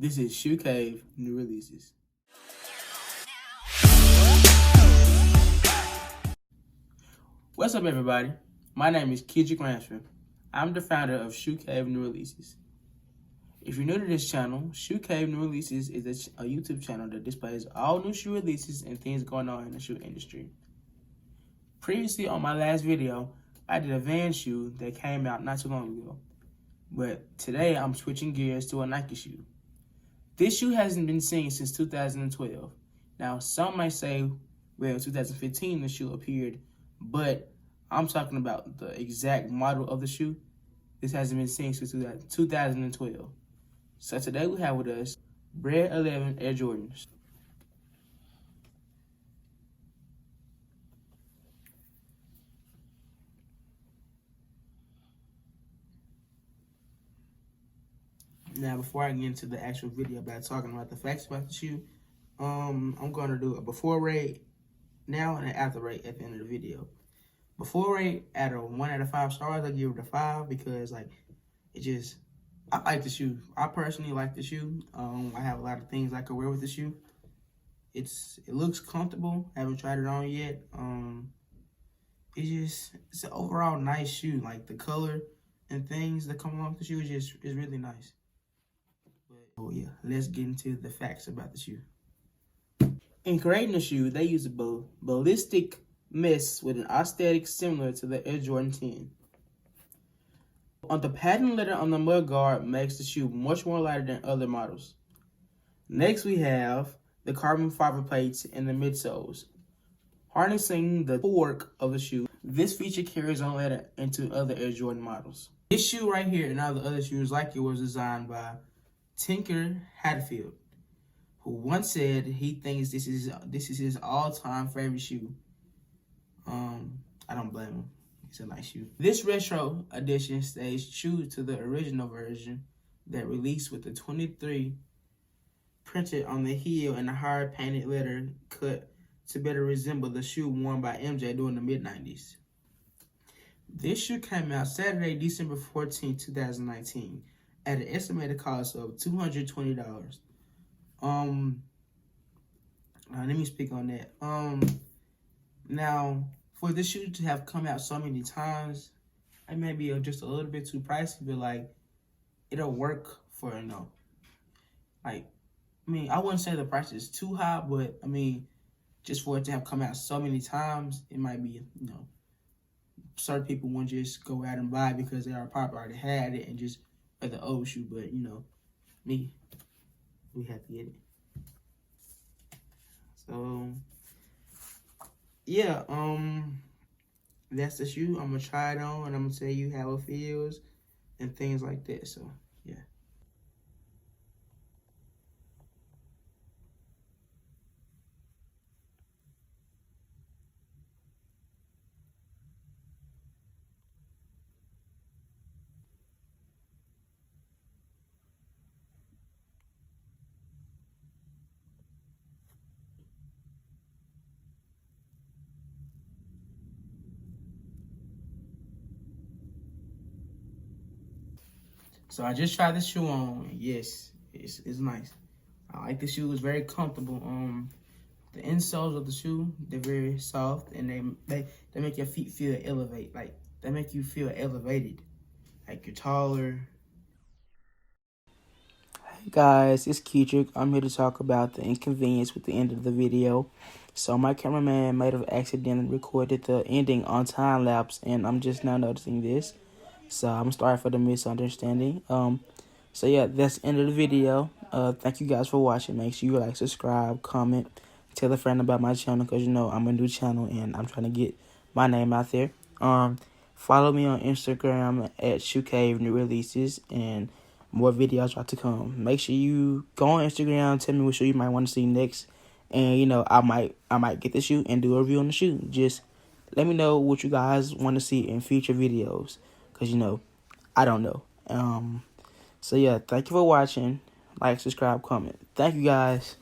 This is Shoe Cave new releases. What's up, everybody? My name is Ketrick. I'm the founder of Shoe Cave New Releases. If you're new to this channel, Shoe Cave New Releases is a YouTube channel that displays all new shoe releases and things going on in the shoe industry. Previously, on my last video, I did a Van shoe that came out not too long ago. But today, I'm switching gears to a Nike shoe. This shoe hasn't been seen since 2012. Now, some might say, well, 2015 the shoe appeared, but I'm talking about the exact model of the shoe. This hasn't been seen since 2012. So today we have with us Bred 11 Air Jordans. Now, before I get into the actual video about talking about the facts about the shoe, I'm going to do a before rate now and an after rate at the end of the video. Before rate, at a 1 out of 5 stars, I give it a 5 because, like, I like the shoe. I personally like the shoe. I have a lot of things I could wear with the shoe. It looks comfortable. I haven't tried it on yet. It's an overall nice shoe. Like, the color and things that come along with the shoe is really nice. Oh yeah, let's get into the facts about the shoe. In creating the shoe, they use a ballistic mesh with an aesthetic similar to the Air Jordan 10. On the patent letter on the mud guard makes the shoe much more lighter than other models. Next, we have the carbon fiber plates in the midsoles, harnessing the torque of the shoe. This feature carries on later into other Air Jordan models. This shoe right here and all the other shoes like it was designed by Tinker Hatfield, who once said he thinks this is his all-time favorite shoe. I don't blame him. It's a nice shoe. This retro edition stays true to the original version that released with the 23 printed on the heel and a hard painted letter cut to better resemble the shoe worn by MJ during the mid-90s. This shoe came out Saturday, December 14, 2019. At an estimated cost of $220. Let me speak on that. Now, for this shoe to have come out so many times, it may be just a little bit too pricey, but like, it'll work for, like, I wouldn't say the price is too high, but just for it to have come out so many times, it might be, certain people won't just go out and buy it because they probably already had it and just the old shoe, but we have to get it. So yeah, that's the shoe. I'm gonna try it on and I'm gonna tell you how it feels and things like that. So yeah. So I just tried the shoe on. Yes, it's nice. I like the shoe. It's very comfortable. The insoles of the shoe, they're very soft and they make your feet feel elevate. Like they make you feel elevated, like you're taller. Hey guys, it's Ketrick. I'm here to talk about the inconvenience with the end of the video. So my cameraman might have accidentally recorded the ending on time lapse, and I'm just now noticing this. So I'm sorry for the misunderstanding. So yeah, that's the end of the video. Thank you guys for watching. Make sure you like, subscribe, comment, tell a friend about my channel because I'm a new channel and I'm trying to get my name out there. Follow me on Instagram at Shoe Cave New Releases and more videos about to come. Make sure you go on Instagram, tell me what shoe you might want to see next, and I might get the shoe and do a review on the shoe. Just let me know what you guys want to see in future videos. Because, I don't know. So, yeah, thank you for watching. Like, subscribe, comment. Thank you, guys.